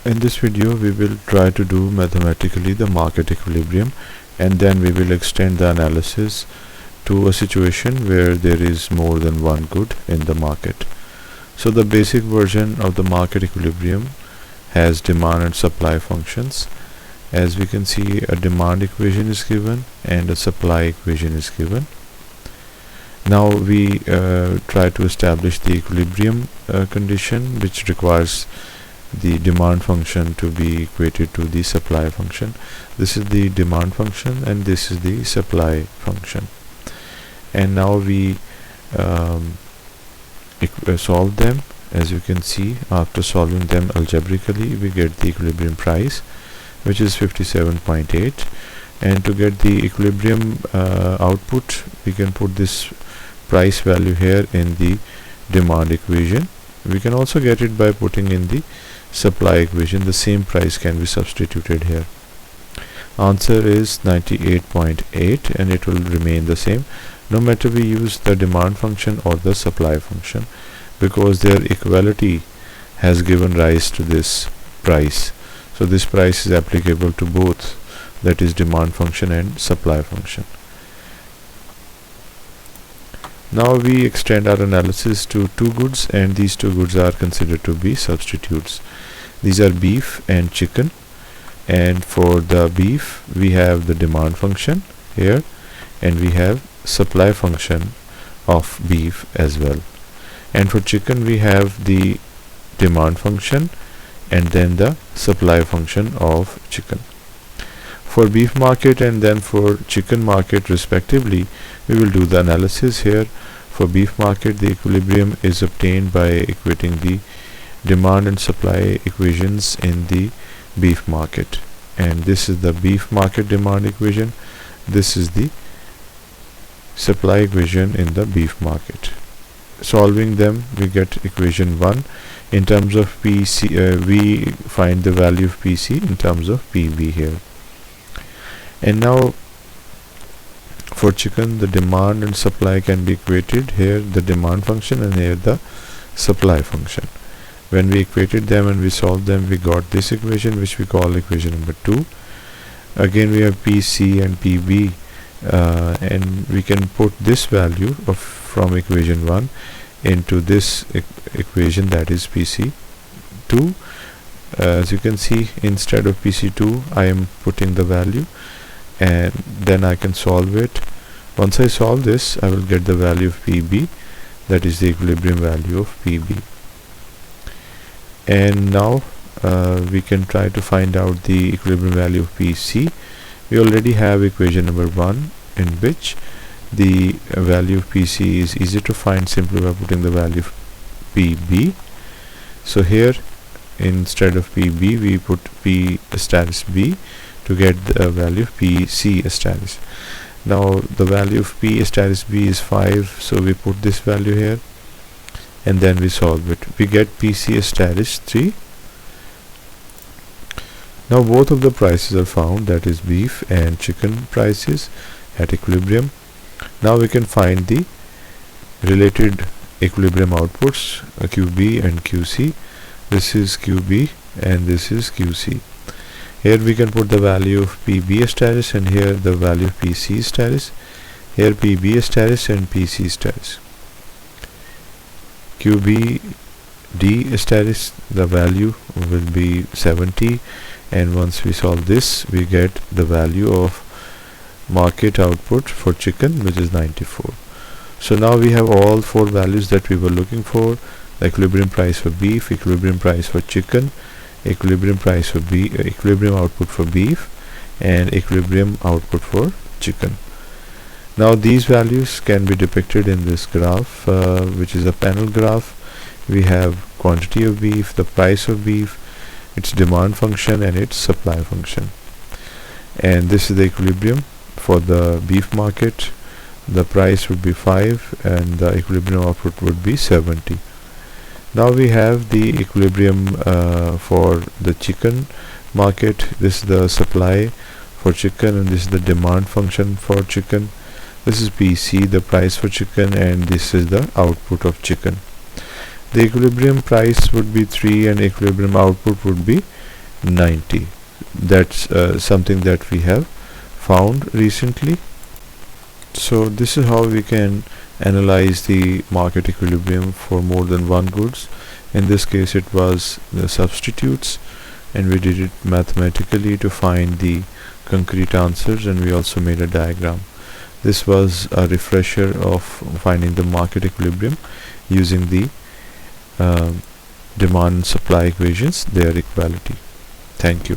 In this video we will try to do mathematically the market equilibrium, and then we will extend the analysis to a situation where there is more than one good in the market. So the basic version of the market equilibrium has demand and supply functions. As we can see, a demand equation is given and a supply equation is given. Now we try to establish the equilibrium condition, which requires the demand function to be equated to the supply function. This is the demand function and this is the supply function. And now we solve them. As you can see, after solving them algebraically, we get the equilibrium price, which is 57.8. And to get the equilibrium output, we can put this price value here in the demand equation. We can also get it by putting in the supply equation. The same price can be substituted here. Answer is 98.8, and it will remain the same no matter we use the demand function or the supply function, because their equality has given rise to this price. So this price is applicable to both, that is demand function and supply function. Now we extend our analysis to two goods, and these two goods are considered to be substitutes. These are beef and chicken, and for the beef we have the demand function here, and we have supply function of beef as well. And for chicken we have the demand function and then the supply function of chicken. For beef market and then for chicken market respectively, we will do the analysis here. For beef market, the equilibrium is obtained by equating the demand and supply equations in the beef market, and this is the beef market demand equation, this is the supply equation in the beef market. Solving them, we get equation 1. In terms of PC, we find the value of PC in terms of PB here. And now for chicken, the demand and supply can be equated. Here the demand function and here the supply function. When we equated them and we solved them, we got this equation, which we call equation number 2. Again we have PC and PB, and we can put this value from equation 1 into this equation, that is PC2. As you can see, instead of PC2 I am putting the value, and then I can solve it. Once I solve this, I will get the value of PB, that is the equilibrium value of PB. And now we can try to find out the equilibrium value of PC. We already have equation number 1, in which the value of PC is easy to find simply by putting the value of PB. So here, instead of PB, we put P status B to get the value of PC status. Now the value of P status B is 5, so we put this value here and then we solve it. We get PC status 3. Now both of the prices are found, that is beef and chicken prices, at equilibrium. Now we can find the related equilibrium outputs, QB and QC. This is QB and this is QC. Here we can put the value of PB status and here the value of PC status. Here PB status and PC status. QBD status, the value will be 70, and once we solve this, we get the value of market output for chicken, which is 94. So now we have all four values that we were looking for: the equilibrium price for beef, equilibrium price for chicken, equilibrium price for equilibrium output for beef, and equilibrium output for chicken. Now these values can be depicted in this graph, which is a panel graph. We have quantity of beef, the price of beef, its demand function and its supply function. And this is the equilibrium for the beef market. The price would be 5 and the equilibrium output would be 70. Now we have the equilibrium for the chicken market. This is the supply for chicken and this is the demand function for chicken. This is PC, the price for chicken, and this is the output of chicken. The equilibrium price would be 3 and equilibrium output would be 90. That's something that we have found recently. So this is how we can analyze the market equilibrium for more than one goods. In this case it was the substitutes, and we did it mathematically to find the concrete answers, and we also made a diagram. This was a refresher of finding the market equilibrium using the demand and supply equations, their equality. Thank you.